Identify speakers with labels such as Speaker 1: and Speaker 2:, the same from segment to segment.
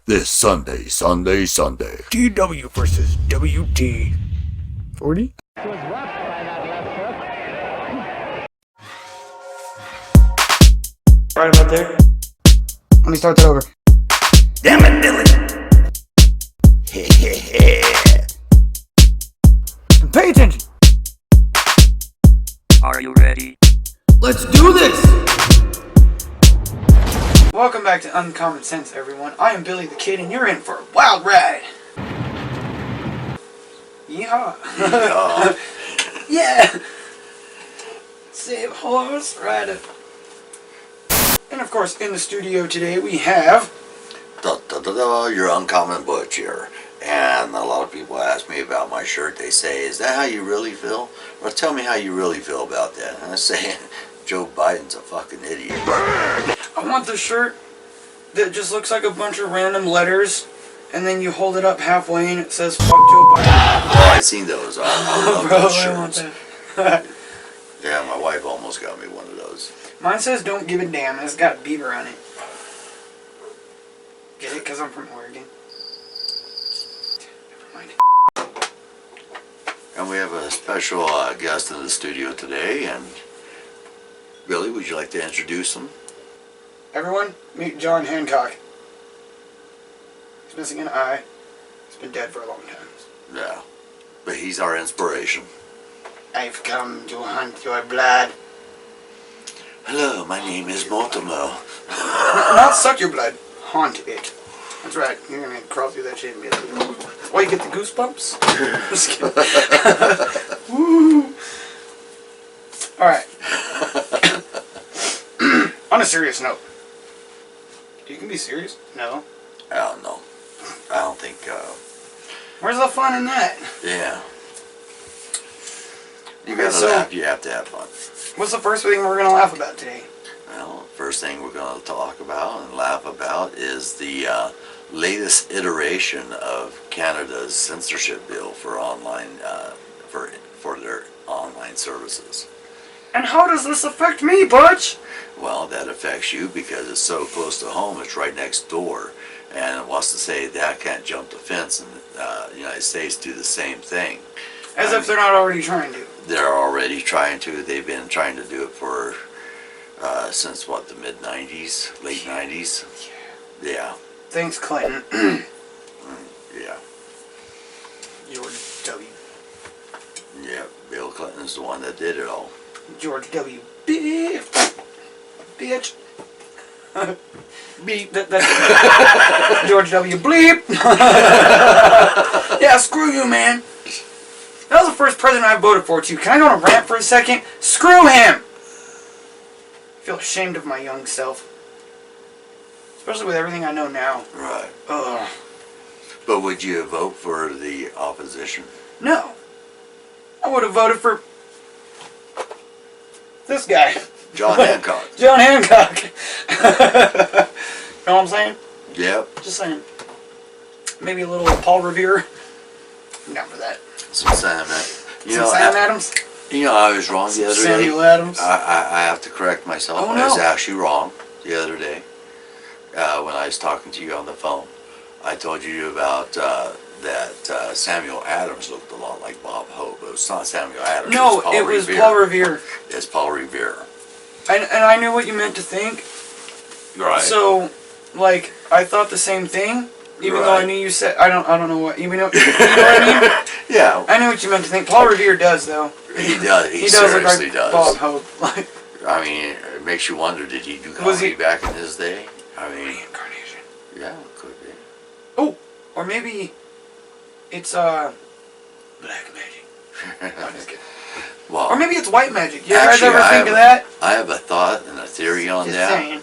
Speaker 1: This Sunday.
Speaker 2: TW versus WT. 40? Right about there. Let me start that over.
Speaker 1: Damn it, Dylan.
Speaker 2: Pay attention.
Speaker 3: Are you ready?
Speaker 2: Let's do this! Welcome back to Uncommon Sense, everyone. I am Billy the Kid, and you're in for a wild ride. Yeehaw.
Speaker 1: Yeehaw.
Speaker 2: Yeah. Save horse rider. And of course, in the studio today we have...
Speaker 1: You're Uncommon Butch here. And a lot of people ask me about my shirt. They say, is that how you really feel? Well, tell me how you really feel about that. And I say, Joe Biden's a fucking idiot.
Speaker 2: I want the shirt that just looks like a bunch of random letters, and then you hold it up halfway and it says, fuck Joe Biden.
Speaker 1: Oh, I've seen those. I love
Speaker 2: Bro,
Speaker 1: those
Speaker 2: I want
Speaker 1: shirts.
Speaker 2: that.
Speaker 1: Yeah, my wife almost got me one of those.
Speaker 2: Mine says, don't give a damn, and it's got a beaver on it. Get it? Because I'm from Oregon. Never mind.
Speaker 1: And we have a special guest in the studio today. And Billy, would you like to introduce him?
Speaker 2: Everyone, meet John Hancock. He's missing an eye. He's been dead for a long time.
Speaker 1: Yeah, but he's our inspiration.
Speaker 2: I've come to hunt your blood.
Speaker 1: Hello, my name is Mortimer.
Speaker 2: Not suck your blood. Haunt it. That's right. You're gonna crawl through that shit and be like, why you get the goosebumps? Just kidding. Woo. Alright. On a serious note. You can be serious? No.
Speaker 1: I don't know. I don't think,
Speaker 2: Where's the fun in that?
Speaker 1: yeah. You gotta
Speaker 2: So-
Speaker 1: laugh, you have to have fun.
Speaker 2: What's the first thing we're gonna laugh about today?
Speaker 1: Well, first thing we're going to talk about and laugh about is the latest iteration of Canada's censorship bill for online, for their online services.
Speaker 2: And how does this affect me, Butch?
Speaker 1: Well, that affects you because it's so close to home. It's right next door, and it wants to say that I can't jump the fence, and the United States do the same thing.
Speaker 2: As if they're not already trying to.
Speaker 1: They're already trying to. They've been trying to do it for since what, the mid '90s, late '90s. Yeah.
Speaker 2: Thanks, Clinton.
Speaker 1: Yeah.
Speaker 2: George W.
Speaker 1: Yeah. Bill Clinton's the one that did it all.
Speaker 2: George W. Bitch. Beep. That's George W. Bleep. Yeah, screw you, man. That was the first president I voted for, too. Can I go on a rant for a second? Screw him! I feel ashamed of my young self. Especially with everything I know now.
Speaker 1: Right.
Speaker 2: Ugh.
Speaker 1: But would you vote for the opposition?
Speaker 2: No. I would have voted for this guy.
Speaker 1: John Hancock.
Speaker 2: John Hancock. You know what I'm saying?
Speaker 1: Yep.
Speaker 2: Just saying. Maybe a little Paul Revere. I'm down for that.
Speaker 1: Some Sam.
Speaker 2: Sam Adams.
Speaker 1: You know, I was wrong the other
Speaker 2: Samuel
Speaker 1: day.
Speaker 2: Adams.
Speaker 1: I have to correct myself.
Speaker 2: Oh,
Speaker 1: I was
Speaker 2: no.
Speaker 1: actually wrong the other day when I was talking to you on the phone. I told you about that Samuel Adams looked a lot like Bob Hope. It was not Samuel Adams.
Speaker 2: No,
Speaker 1: Paul
Speaker 2: it was
Speaker 1: Revere.
Speaker 2: Paul Revere.
Speaker 1: It's Paul Revere.
Speaker 2: And I knew what you meant to think.
Speaker 1: Right.
Speaker 2: So, like, I thought the same thing. Even though I knew you said, I don't know what, you know what I mean?
Speaker 1: Yeah.
Speaker 2: I knew what you meant to think. Paul Revere does, though.
Speaker 1: He does. He
Speaker 2: does look
Speaker 1: seriously
Speaker 2: like
Speaker 1: does.
Speaker 2: Bob Hope. Like,
Speaker 1: I mean, it makes you wonder, did he do
Speaker 2: Was
Speaker 1: comedy
Speaker 2: he-
Speaker 1: back in his day? I mean,
Speaker 2: reincarnation.
Speaker 1: yeah, it could be.
Speaker 2: Oh, or maybe it's black magic. I'm just kidding.
Speaker 1: Well,
Speaker 2: Or maybe it's white magic. You guys
Speaker 1: actually,
Speaker 2: ever think
Speaker 1: have,
Speaker 2: of that?
Speaker 1: I have a thought and a theory on
Speaker 2: Just
Speaker 1: that.
Speaker 2: saying.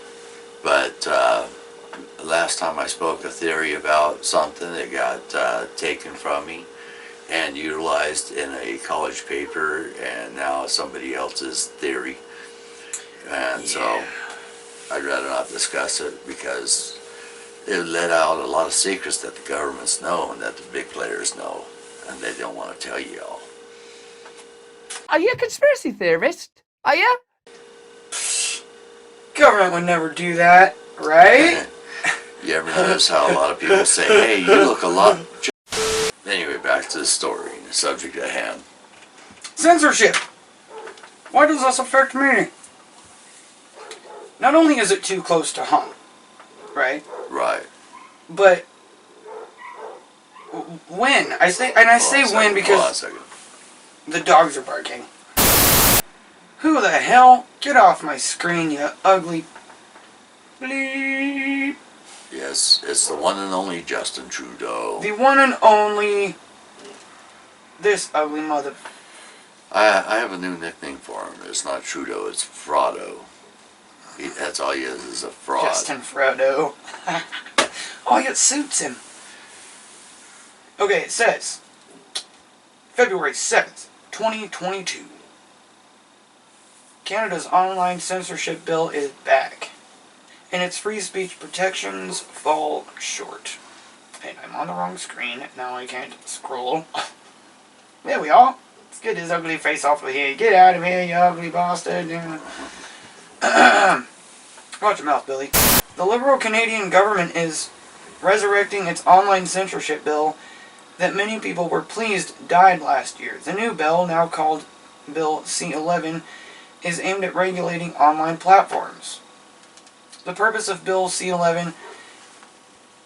Speaker 1: But last time I spoke a theory about something that got taken from me and utilized in a college paper, and now somebody else's theory. And so I'd rather not discuss it because it would let out a lot of secrets that the governments know and that the big players know, and they don't want to tell you all.
Speaker 4: Are you a conspiracy theorist? Are you?
Speaker 2: Government would never do that, right?
Speaker 1: You ever notice how a lot of people say, hey, you look a lot... Anyway, back to the story, the subject at hand.
Speaker 2: Censorship. Why does this affect me? Not only is it too close to home, right?
Speaker 1: Right.
Speaker 2: But when I say when because
Speaker 1: Hold on a second.
Speaker 2: the dogs are barking. Who the hell? Get off my screen, you ugly bleep.
Speaker 1: Yes, it's the one and only Justin Trudeau.
Speaker 2: The one and only this ugly mother.
Speaker 1: I have a new nickname for him. It's not Trudeau, it's Fraudo. That's all he is a fraud.
Speaker 2: Justin Frodo. Oh, it suits him. Okay, it says February 7th, 2022. Canada's online censorship bill is back, and its free speech protections fall short. And I'm on the wrong screen, now I can't scroll. There we are. Let's get his ugly face off of here. Get out of here, you ugly bastard. Watch your mouth, Billy. The Liberal Canadian government is resurrecting its online censorship bill that many people were pleased died last year. The new bill, now called Bill C-11, is aimed at regulating online platforms. The purpose of Bill C-11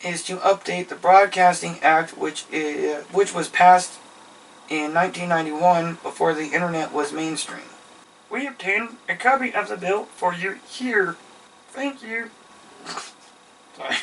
Speaker 2: is to update the Broadcasting Act, which was passed in 1991 before the internet was mainstream. We obtained a copy of the bill for you here. Thank you. Sorry.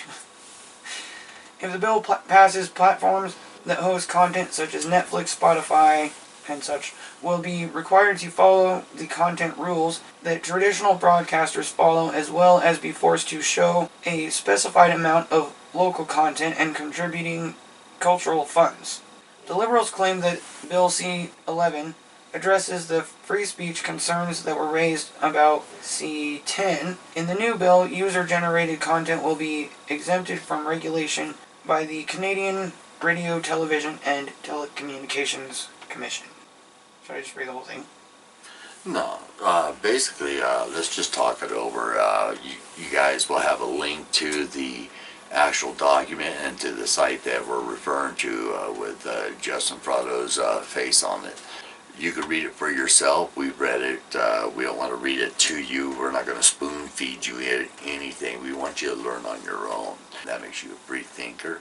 Speaker 2: If the bill passes, platforms that host content such as Netflix, Spotify, and such will be required to follow the content rules that traditional broadcasters follow, as well as be forced to show a specified amount of local content and contributing cultural funds. The Liberals claim that Bill C-11 addresses the free speech concerns that were raised about C-10. In the new bill, user-generated content will be exempted from regulation by the Canadian Radio, Television, and Telecommunications Commission. Should I just read the whole thing?
Speaker 1: No, basically, let's just talk it over. You guys will have a link to the actual document and to the site that we're referring to with Justin Frado's face on it. You can read it for yourself. We've read it. We don't want to read it to you. We're not going to spoon feed you anything. We want you to learn on your own. That makes you a free thinker,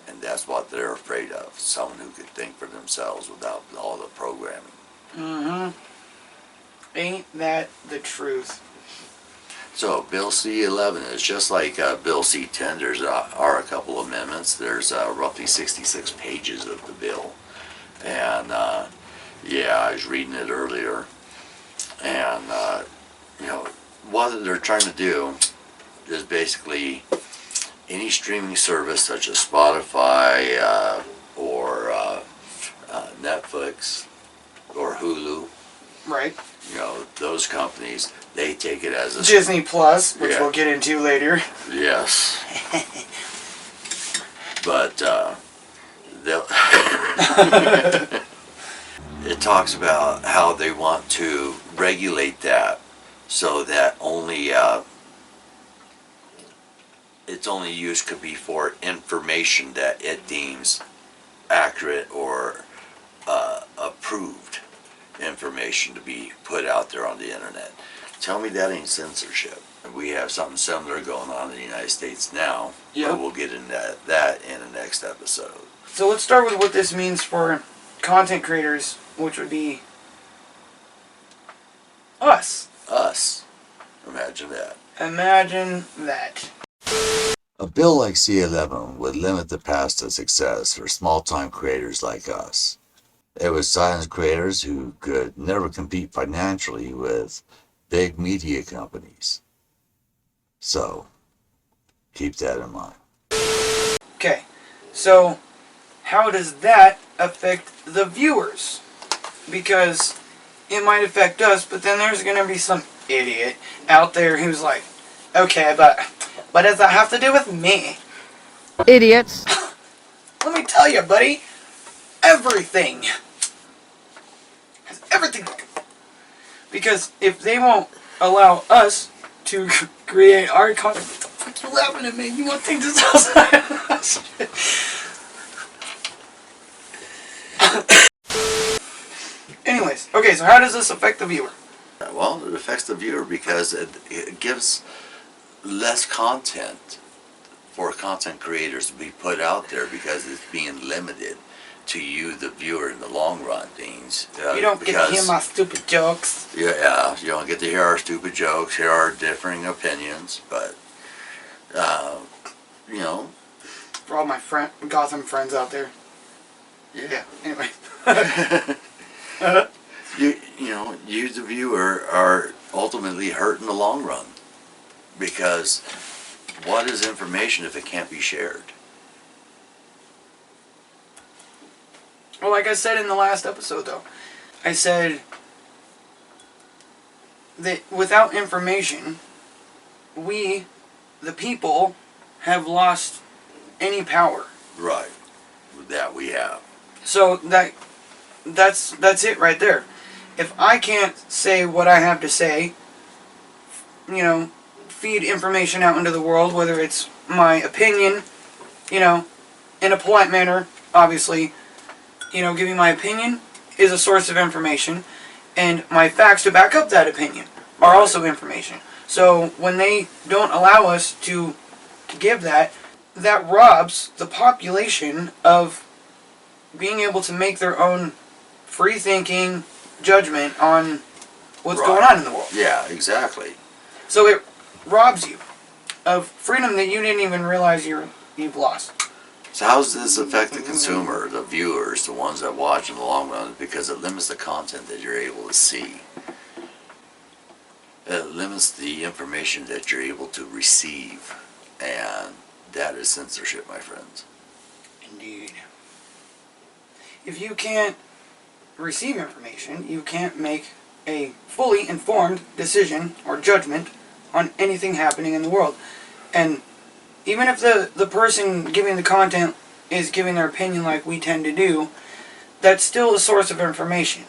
Speaker 1: and that's what they're afraid of. Someone who can think for themselves without all the programming.
Speaker 2: Mm-hmm. Ain't that the truth?
Speaker 1: So Bill C-11 is just like Bill C-10. There's are a couple amendments. There's roughly 66 pages of the bill, and yeah, I was reading it earlier, and you know what they're trying to do is basically any streaming service such as Spotify or Netflix or Hulu.
Speaker 2: Right.
Speaker 1: You know, those companies, they take it as a...
Speaker 2: Disney Plus, which
Speaker 1: Yeah.
Speaker 2: we'll get into later.
Speaker 1: Yes. But, they'll... It talks about how they want to regulate that so that only, its only use could be for information that it deems accurate or approved information to be put out there on the internet. Tell me that ain't censorship. We have something similar going on in the United States now.
Speaker 2: Yep.
Speaker 1: But we'll get into that in the next episode.
Speaker 2: So let's start with what this means for content creators, which would be us.
Speaker 1: Us. Imagine that.
Speaker 2: Imagine that.
Speaker 1: A bill like C-11 would limit the path to success for small-time creators like us. It would silence creators who could never compete financially with big media companies. So, keep that in mind.
Speaker 2: Okay, so how does that affect the viewers? Because it might affect us, but then there's going to be some idiot out there who's like, okay, but what does that have to do with me?
Speaker 4: Idiots.
Speaker 2: Let me tell you, buddy, everything has everything. Because if they won't allow us to create our content, Stop laughing at me. You want to take this outside? Anyways, okay, so how does this affect the viewer?
Speaker 1: Well, it affects the viewer because it gives less content for content creators to be put out there because it's being limited to you, the viewer, in the long run, Deans.
Speaker 2: You don't get to hear my stupid jokes.
Speaker 1: Yeah, you don't get to hear our stupid jokes, hear our differing opinions, but, you know.
Speaker 2: For all my Gotham friends out there.
Speaker 1: Yeah.
Speaker 2: Anyway.
Speaker 1: You know, you, the viewer, are ultimately hurt in the long run. Because what is information if it can't be shared?
Speaker 2: Well, like I said in the last episode, though, I said that without information, we, the people, have lost any power.
Speaker 1: Right. That we have.
Speaker 2: So that's it right there. If I can't say what I have to say, you know, feed information out into the world, whether it's my opinion, you know, in a polite manner, obviously, you know, giving my opinion is a source of information, and my facts to back up that opinion are also information. So when they don't allow us to give that, that robs the population of being able to make their own free-thinking judgment on what's going on in the world.
Speaker 1: Yeah, exactly.
Speaker 2: So it robs you of freedom that you didn't even realize you've lost.
Speaker 1: So how does this affect the consumer, the viewers, the ones that watch in the long run? Because it limits the content that you're able to see. It limits the information that you're able to receive. And that is censorship, my friends.
Speaker 2: Indeed. If you can't receive information, you can't make a fully informed decision or judgment on anything happening in the world. And even if the person giving the content is giving their opinion like we tend to do, that's still a source of information.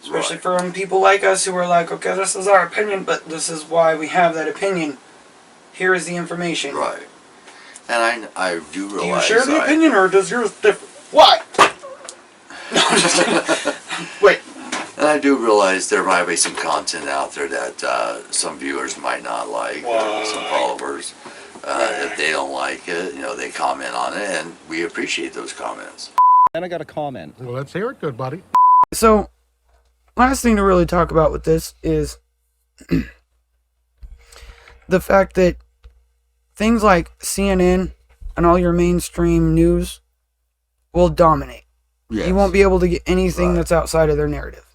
Speaker 2: Especially from people like us who are like, okay, this is our opinion, but this is why we have that opinion. Here is the information.
Speaker 1: Right. And I do realize...
Speaker 2: Do you share the opinion, or does yours differ? Why? No, I'm just kidding. Wait.
Speaker 1: And I do realize there might be some content out there that some viewers might not like, some followers. If they don't like it, you know, they comment on it, and we appreciate those comments.
Speaker 3: Then I got a comment.
Speaker 5: Well, let's hear it, good buddy.
Speaker 2: So, last thing to really talk about with this is the fact that things like CNN and all your mainstream news will dominate.
Speaker 1: Yes.
Speaker 2: You won't be able to get anything that's outside of their narrative.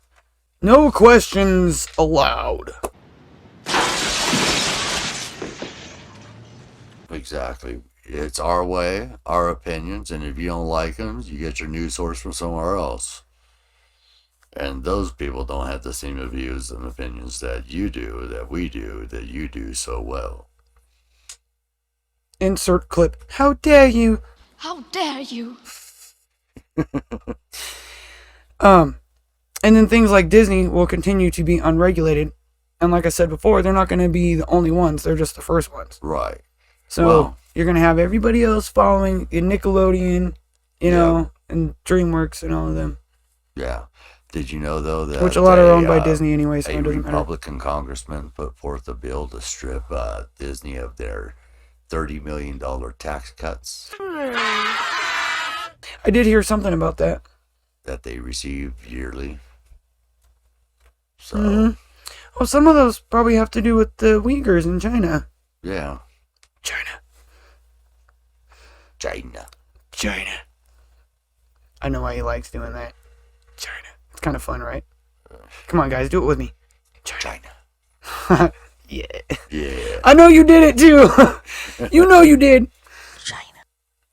Speaker 2: No questions allowed.
Speaker 1: Exactly. It's our way, our opinions, and if you don't like them, you get your news source from somewhere else. And those people don't have the same views and opinions that you do, that we do, that you do so well.
Speaker 2: Insert clip. How dare you?
Speaker 6: How dare you?
Speaker 2: And then things like Disney will continue to be unregulated. And like I said before, they're not going to be the only ones. They're just the first ones.
Speaker 1: Right.
Speaker 2: So you're going to have everybody else following your Nickelodeon, you know, and DreamWorks and all of them.
Speaker 1: Yeah. Did you know, though, that...
Speaker 2: Which a lot are owned by Disney anyway, so
Speaker 1: a
Speaker 2: it doesn't matter.
Speaker 1: Republican congressman put forth a bill to strip Disney of their $30 million tax cuts
Speaker 2: I did hear something about that.
Speaker 1: that they receive yearly. So,
Speaker 2: Well, some of those probably have to do with the Uyghurs in China.
Speaker 1: yeah.
Speaker 2: China. I know why he likes doing that. China. It's kind of fun, right? Come on, guys, do it with me.
Speaker 1: China.
Speaker 2: Yeah.
Speaker 1: Yeah.
Speaker 2: I know you did it too. You know you did.
Speaker 6: China.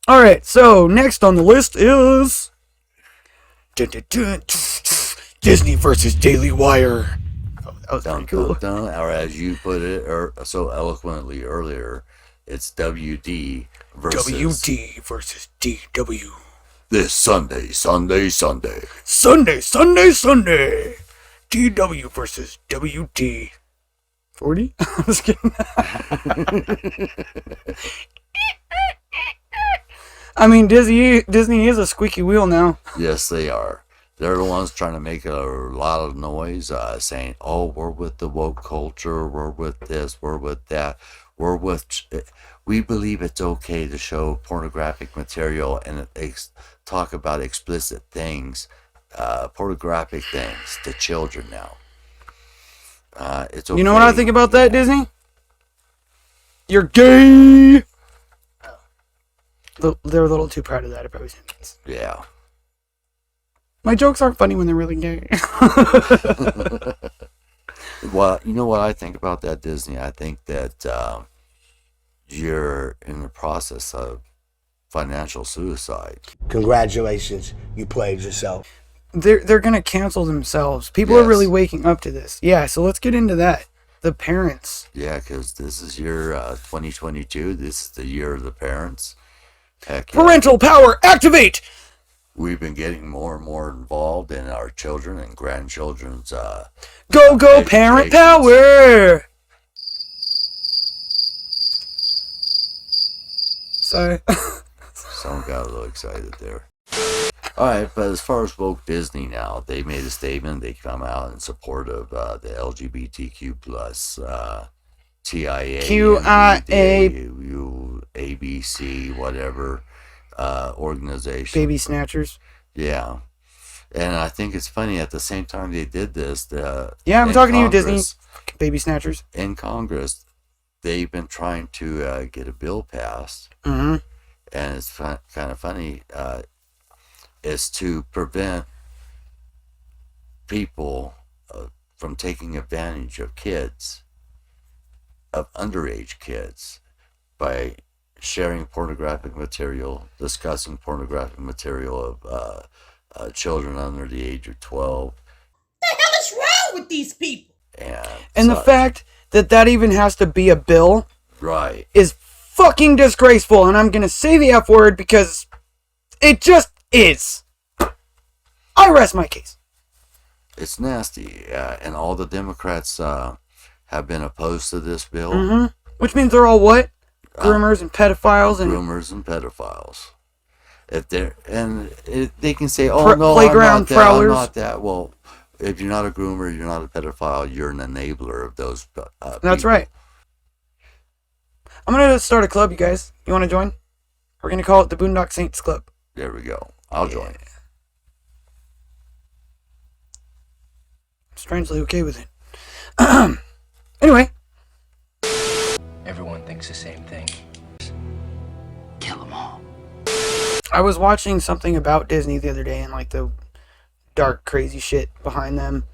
Speaker 2: Alright, so next on the list is Disney versus Daily Wire. Oh, that was pretty cool.
Speaker 1: Or as you put it so eloquently earlier, it's WD versus...
Speaker 2: WD versus DW.
Speaker 1: This Sunday.
Speaker 2: Sunday. DW versus WD. 40? I'm just kidding. I mean, Disney is a squeaky wheel now.
Speaker 1: Yes, they are. They're the ones trying to make a lot of noise, saying, "Oh, we're with the woke culture. We're with this. We're with that. We're with." We believe it's okay to show pornographic material and talk about explicit things, pornographic things to children now. It's okay.
Speaker 2: You know what I think about that, Disney? You're gay. They're a little too proud of that. If I was in this.
Speaker 1: Yeah.
Speaker 2: My jokes aren't funny when they're really gay.
Speaker 1: Well, you know what I think about that, Disney? I think that you're in the process of financial suicide.
Speaker 3: Congratulations, you played yourself.
Speaker 2: They're gonna cancel themselves. People are really waking up to this. Yeah, so let's get into that. The parents.
Speaker 1: Yeah, because this is year 2022. This is the year of the parents. Heck,
Speaker 2: Parental power, activate!
Speaker 1: We've been getting more and more involved in our children and grandchildren's
Speaker 2: Go parent
Speaker 1: educations.
Speaker 2: power! Sorry.
Speaker 1: Someone got a little excited there. Alright, but as far as woke Disney now, they made a statement. They come out in support of the LGBTQ plus TIA, ABC, whatever organization.
Speaker 2: Baby snatchers.
Speaker 1: Yeah. And I think it's funny, at the same time they did this,
Speaker 2: I'm talking to you, Disney. Baby snatchers.
Speaker 1: In Congress, they've been trying to get a bill passed.
Speaker 2: Mm-hmm.
Speaker 1: And it's kind of funny, is to prevent people from taking advantage of kids, of underage kids, by sharing pornographic material, discussing pornographic material of children under the age of 12.
Speaker 5: The hell is wrong with these people?
Speaker 2: And the fact that even has to be a bill,
Speaker 1: right,
Speaker 2: is fucking disgraceful. And I'm gonna say the F word because it just is. I rest my case.
Speaker 1: It's nasty, and all the Democrats have been opposed to this bill.
Speaker 2: Mm-hmm. Which means they're all what? Groomers and pedophiles and
Speaker 1: groomers and pedophiles. If they're they can say, "Oh no,
Speaker 2: playground
Speaker 1: I'm not that." Well, if you're not a groomer, you're not a pedophile. You're an enabler of those.
Speaker 2: That's right. I'm gonna start a club, you guys. You want to join? We're gonna call it the Boondock Saints Club.
Speaker 1: There we go. I'll join.
Speaker 2: Strangely okay with it. Anyway.
Speaker 6: Everyone thinks the same thing.
Speaker 4: Kill them all.
Speaker 2: I was watching something about Disney the other day and like the dark, crazy shit behind them,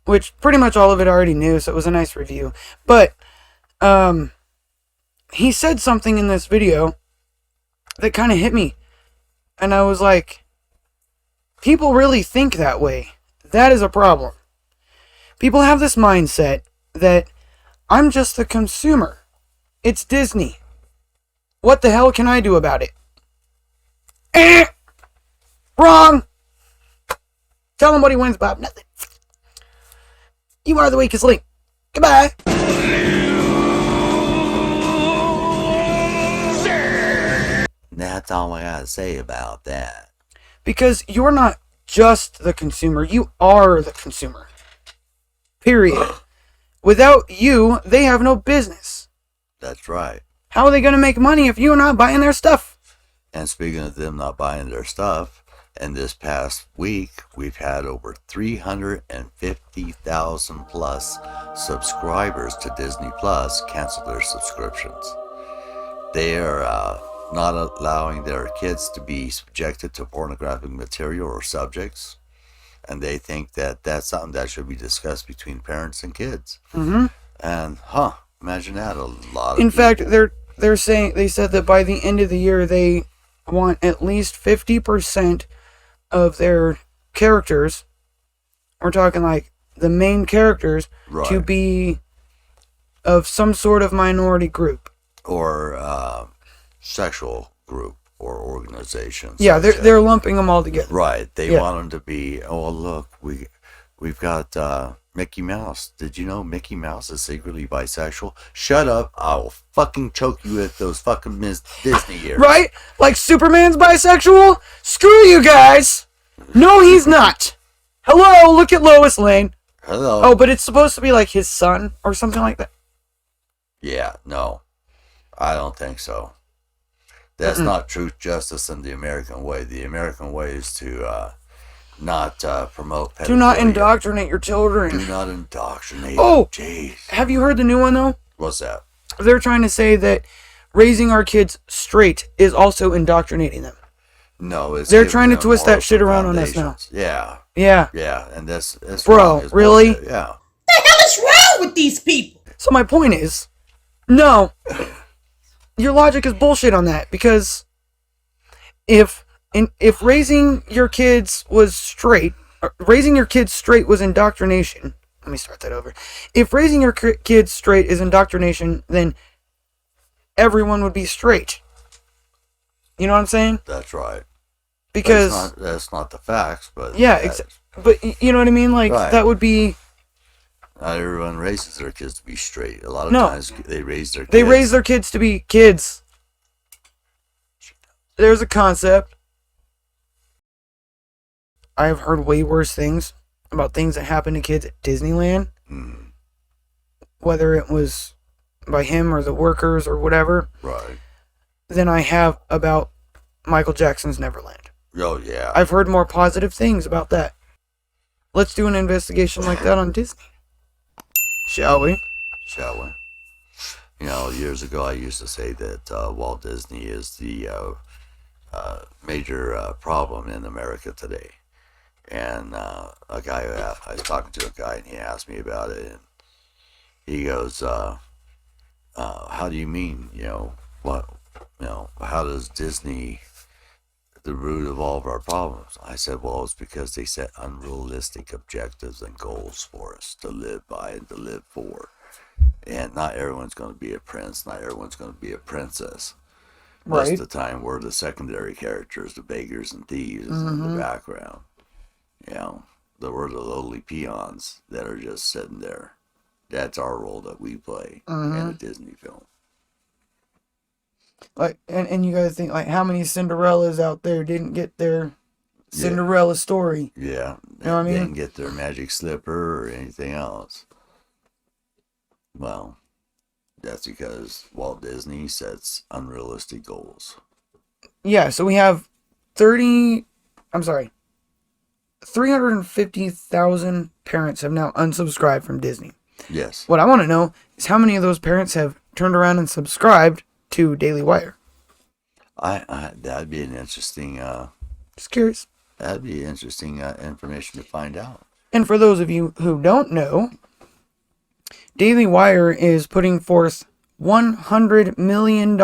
Speaker 2: which pretty much all of it I already knew, so it was a nice review. But he said something in this video that kind of hit me, and I was like, people really think that way. That is a problem. People have this mindset that I'm just the consumer. It's Disney. What the hell can I do about it? Wrong! Tell him what he wins, Bob. Nothing. You are the weakest link. Goodbye.
Speaker 1: That's all I gotta say about that.
Speaker 2: Because you're not just the consumer. You are the consumer. Period. Without you, they have no business.
Speaker 1: That's right.
Speaker 2: How are they going to make money if you're not buying their stuff?
Speaker 1: And speaking of them not buying their stuff, in this past week, we've had over 350,000 plus subscribers to Disney Plus cancel their subscriptions. They are not allowing their kids to be subjected to pornographic material or subjects. And they think that that's something that should be discussed between parents and kids.
Speaker 2: Mm-hmm.
Speaker 1: And, imagine that, a lot of
Speaker 2: In fact,
Speaker 1: people.
Speaker 2: they said that by the end of the year, they want at least 50% of their characters, we're talking like the main characters,
Speaker 1: Right.
Speaker 2: to be of some sort of minority group.
Speaker 1: Or sexual group or organization.
Speaker 2: Yeah, they're lumping them all together.
Speaker 1: Right. They
Speaker 2: Yeah.
Speaker 1: want them to be, oh, look, We've got Mickey Mouse. Did you know Mickey Mouse is secretly bisexual? Shut up. I'll fucking choke you with those fucking Miss Disney ears.
Speaker 2: Right? Like Superman's bisexual? Screw you guys! No, he's not. Hello, look at Lois Lane.
Speaker 1: Hello.
Speaker 2: Oh, but it's supposed to be like his son or something like that.
Speaker 1: Yeah, no. I don't think so. That's not truth, justice, and the American way. The American way is to not promote pedophilia.
Speaker 2: Do not indoctrinate your children.
Speaker 1: Do not indoctrinate.
Speaker 2: Oh,
Speaker 1: jeez.
Speaker 2: Have you heard the new one, though?
Speaker 1: What's that?
Speaker 2: They're trying to say that raising our kids straight is also indoctrinating them.
Speaker 1: No, it's
Speaker 2: they're trying to twist that shit around on us now.
Speaker 1: Yeah.
Speaker 2: Yeah.
Speaker 1: Yeah, and that's
Speaker 2: bro, really?
Speaker 1: Bullshit. Yeah.
Speaker 5: The hell is wrong with these people?
Speaker 2: So my point is, no, your logic is bullshit on that, because if raising your kids was straight, raising your kids straight was indoctrination. Let me start that over. If raising your kids straight is indoctrination, then everyone would be straight. You know what I'm saying?
Speaker 1: That's right.
Speaker 2: Because
Speaker 1: that's not the facts, but
Speaker 2: yeah, but you know what I mean. Like
Speaker 1: right.
Speaker 2: That would be.
Speaker 1: Not everyone raises their kids to be straight. A lot of times they raise their kids.
Speaker 2: They raise their kids to be kids. There's a concept. I have heard way worse things about things that happen to kids at Disneyland.
Speaker 1: Mm.
Speaker 2: Whether it was by him or the workers or whatever.
Speaker 1: Right.
Speaker 2: Than I have about Michael Jackson's Neverland.
Speaker 1: Oh, yeah.
Speaker 2: I've heard more positive things about that. Let's do an investigation like that on Disney. Shall we?
Speaker 1: Shall we? You know, years ago I used to say that Walt Disney is the major problem in America today. And I was talking to a guy and he asked me about it. And he goes, how do you mean, how does Disney the root of all of our problems? I said, well, it's because they set unrealistic objectives and goals for us to live by and to live for. And not everyone's going to be a prince, not everyone's going to be a princess. Most of the time, we're the secondary characters, the beggars and thieves in the background. We're the lowly peons that are just sitting there. That's our role that we play in a Disney film.
Speaker 2: Like, and you guys think, like, how many Cinderellas out there didn't get their Cinderella story?
Speaker 1: Yeah.
Speaker 2: You know what I mean?
Speaker 1: Didn't get their magic slipper or anything else. Well, that's because Walt Disney sets unrealistic goals.
Speaker 2: Yeah, so we have 350,000 parents have now unsubscribed from Disney.
Speaker 1: Yes.
Speaker 2: What I want to know is how many of those parents have turned around and subscribed to Daily Wire.
Speaker 1: That'd be an interesting.
Speaker 2: Just curious.
Speaker 1: That'd be interesting information to find out.
Speaker 2: And for those of you who don't know, Daily Wire is putting forth $100 million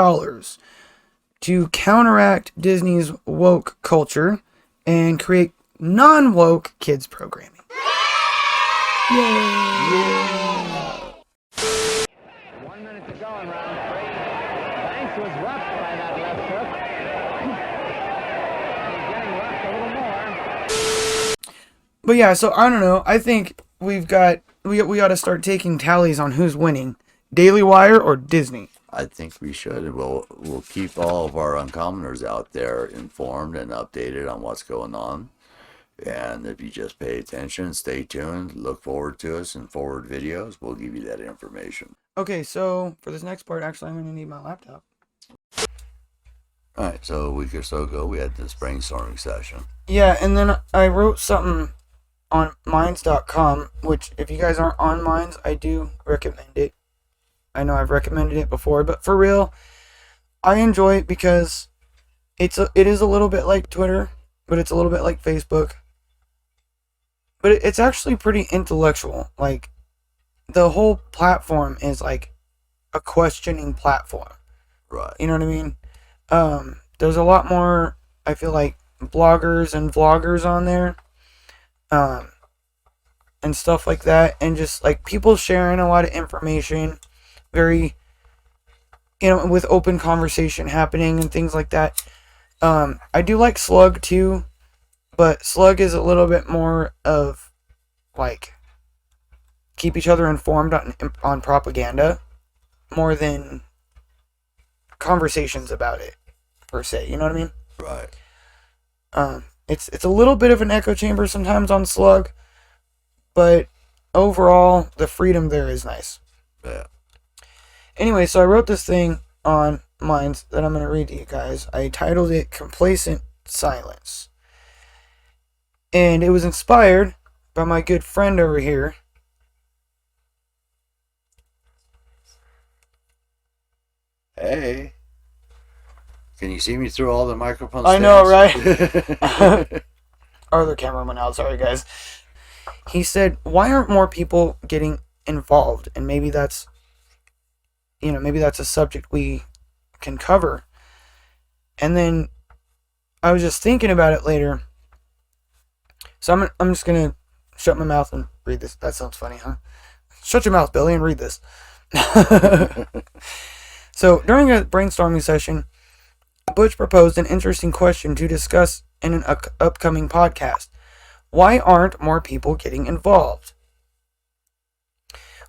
Speaker 2: to counteract Disney's woke culture and create non-woke kids programming. Yay!
Speaker 6: 1 minute to go in round 3. Banks was roughed by that left hook. He's getting roughed a little more.
Speaker 2: But yeah, so I don't know. I think we ought to start taking tallies on who's winning, Daily Wire or Disney.
Speaker 1: I think we should. We'll keep all of our uncommoners out there informed and updated on what's going on. And if you just pay attention, stay tuned, look forward to us in forward videos, we'll give you that information.
Speaker 2: Okay, so for this next part, actually, I'm going to need my laptop.
Speaker 1: Alright, so a week or so ago, we had this brainstorming session.
Speaker 2: Yeah, and then I wrote something on Minds.com, which if you guys aren't on Minds, I do recommend it. I know I've recommended it before, but for real, I enjoy it because it is a little bit like Twitter, but it's a little bit like Facebook. But it's actually pretty intellectual. Like, the whole platform is like a questioning platform.
Speaker 1: Right.
Speaker 2: You know what I mean? There's a lot more, I feel like, bloggers and vloggers on there. And stuff like that. And just, like, people sharing a lot of information. Very, with open conversation happening and things like that. I do like Slug, too. But Slug is a little bit more of like, keep each other informed on propaganda more than conversations about it, per se. You know what I mean?
Speaker 1: Right.
Speaker 2: It's a little bit of an echo chamber sometimes on Slug, but overall, the freedom there is nice.
Speaker 1: Yeah.
Speaker 2: Anyway, so I wrote this thing on Minds that I'm going to read to you guys. I titled it Complacent Silence. And it was inspired by my good friend over here.
Speaker 1: Hey. Can you see me through all the microphone
Speaker 2: I know,
Speaker 1: stands?
Speaker 2: right? Our other camera went out. Sorry, guys. He said, why aren't more people getting involved? And maybe that's, maybe that's a subject we can cover. And then I was just thinking about it later. So I'm just going to shut my mouth and read this. That sounds funny, huh? Shut your mouth, Billy, and read this. So during a brainstorming session, Butch proposed an interesting question to discuss in an upcoming podcast. Why aren't more people getting involved?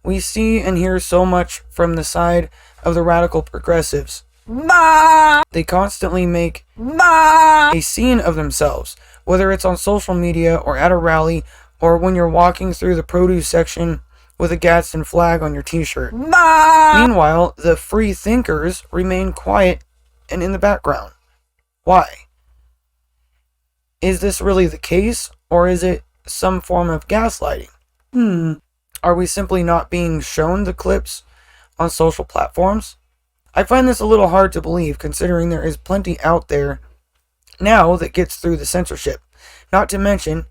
Speaker 2: We see and hear so much from the side of the radical progressives. They constantly make a scene of themselves, whether it's on social media or at a rally or when you're walking through the produce section with a Gadsden flag on your t-shirt. Meanwhile, the free thinkers remain quiet and in the background. Why? Is this really the case, or is it some form of gaslighting? Are we simply not being shown the clips on social platforms? I find this a little hard to believe, considering there is plenty out there now that gets through the censorship. Not to mention,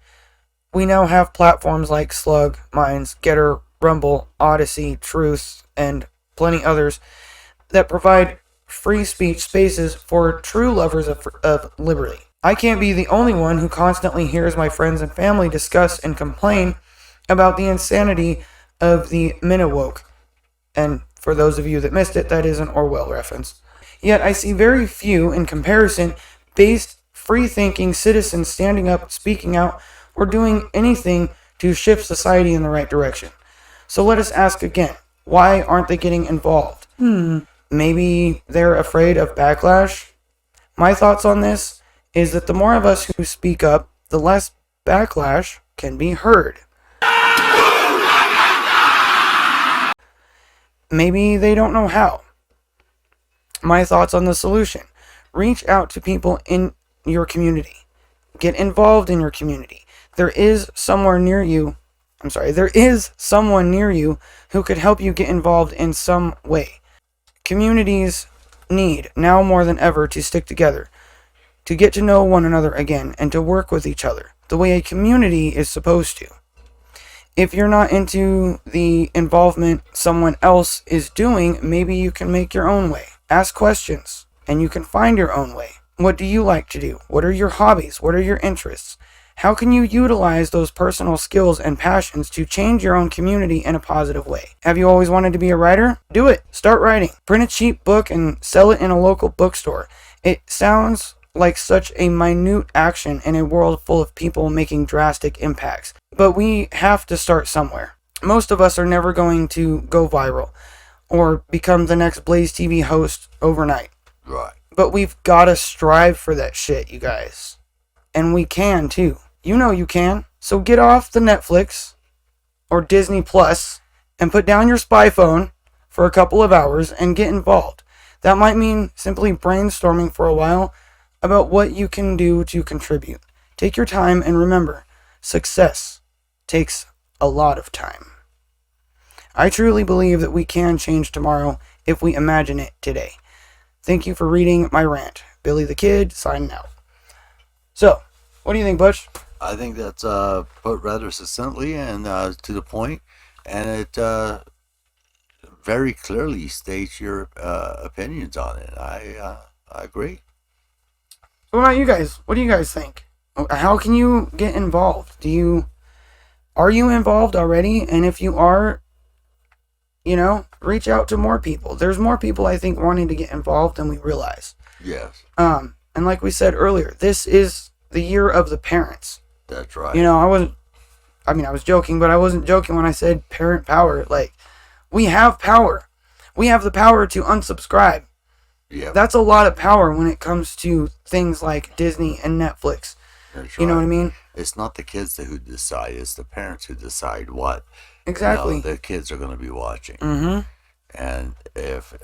Speaker 2: we now have platforms like Slug, Minds, Getter, Rumble, Odyssey, Truth, and plenty others that provide free speech spaces for true lovers of liberty. I can't be the only one who constantly hears my friends and family discuss and complain about the insanity of the Miniwoke. And for those of you that missed it, that is an Orwell reference. Yet I see very few, in comparison, based, free-thinking citizens standing up, speaking out, or doing anything to shift society in the right direction. So let us ask again, why aren't they getting involved? Maybe they're afraid of backlash? My thoughts on this is that the more of us who speak up, the less backlash can be heard. Maybe they don't know how. My thoughts on the solution. Reach out to people in your community. Get involved in your community. There is someone near you who could help you get involved in some way. Communities need, now more than ever, to stick together, to get to know one another again, and to work with each other, the way a community is supposed to. If you're not into the involvement someone else is doing, maybe you can make your own way. Ask questions, and you can find your own way. What do you like to do? What are your hobbies? What are your interests? How can you utilize those personal skills and passions to change your own community in a positive way? Have you always wanted to be a writer? Do it. Start writing. Print a cheap book and sell it in a local bookstore. It sounds like such a minute action in a world full of people making drastic impacts. But we have to start somewhere. Most of us are never going to go viral or become the next Blaze TV host overnight.
Speaker 1: Right.
Speaker 2: But we've got to strive for that shit, you guys. And we can, too. You know you can. So get off the Netflix or Disney Plus and put down your spy phone for a couple of hours and get involved. That might mean simply brainstorming for a while about what you can do to contribute. Take your time and remember, success takes a lot of time. I truly believe that we can change tomorrow if we imagine it today. Thank you for reading my rant. Billy the Kid, signing out. So, what do you think, Butch?
Speaker 1: I think that's put rather succinctly and to the point, and it very clearly states your opinions on it. I agree.
Speaker 2: What about you guys? What do you guys think? How can you get involved? Are you involved already? And if you are, reach out to more people. There's more people, I think, wanting to get involved than we realize.
Speaker 1: Yes.
Speaker 2: And like we said earlier, this is the year of the parents.
Speaker 1: That's right.
Speaker 2: I I mean, I was joking, but I wasn't joking when I said parent power. Like, we have power. We have the power to unsubscribe.
Speaker 1: Yeah.
Speaker 2: That's a lot of power when it comes to things like Disney and Netflix.
Speaker 1: That's
Speaker 2: You know
Speaker 1: right.
Speaker 2: what I mean?
Speaker 1: It's not the kids who decide, it's the parents who decide what
Speaker 2: Exactly.
Speaker 1: the kids are going to be watching.
Speaker 2: Mm-hmm.
Speaker 1: And if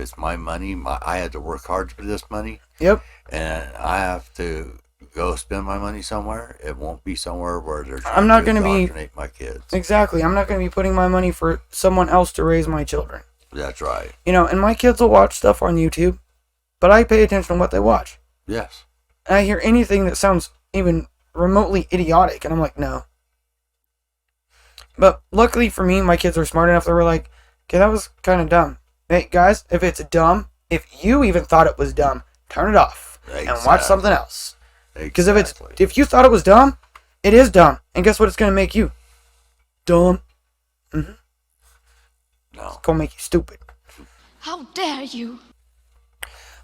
Speaker 1: it's my money, I had to work hard for this money,
Speaker 2: Yep.
Speaker 1: and I have to go spend my money somewhere, it won't be somewhere where they're trying
Speaker 2: I'm not
Speaker 1: to
Speaker 2: gonna be-
Speaker 1: indoctrinate my kids.
Speaker 2: Exactly. I'm not going to be putting my money for someone else to raise my children.
Speaker 1: That's right.
Speaker 2: You know, and my kids will watch stuff on YouTube, but I pay attention to what they watch.
Speaker 1: Yes.
Speaker 2: And I hear anything that sounds even remotely idiotic, and I'm like, no. But luckily for me, my kids are smart enough. They were like, okay, that was kind of dumb. Hey, guys, if it's dumb, if you even thought it was dumb, turn it off and watch
Speaker 1: Exactly.
Speaker 2: something else. Because
Speaker 1: Exactly.
Speaker 2: if you thought it was dumb, it is dumb. And guess what it's going to make you? Dumb.
Speaker 1: No.
Speaker 2: It's going to make you stupid.
Speaker 7: How dare you?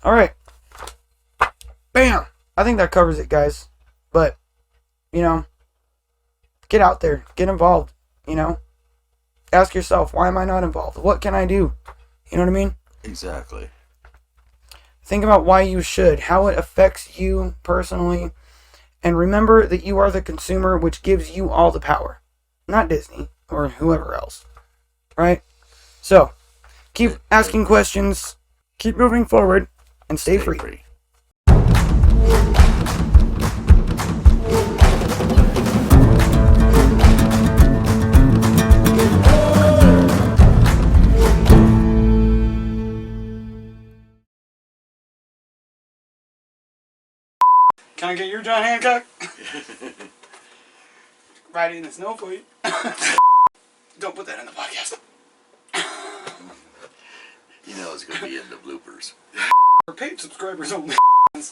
Speaker 2: All right. Bam. I think that covers it, guys. But, you know, get out there. Get involved, you know. Ask yourself, why am I not involved? What can I do? You know what I mean?
Speaker 1: Exactly.
Speaker 2: Think about why you should, how it affects you personally. And remember that you are the consumer, which gives you all the power. Not Disney or whoever else. Right? So, keep asking questions, keep moving forward, and stay free. Can I get your John Hancock? Riding in the snow for you. Don't put that in the podcast.
Speaker 1: You know it's going to be in the bloopers.
Speaker 2: For paid subscribers only.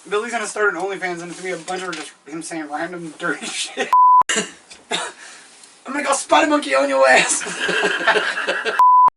Speaker 2: Billy's gonna start an OnlyFans and it's gonna be a bunch of just him saying random dirty shit. I'm gonna go spot a monkey on your ass.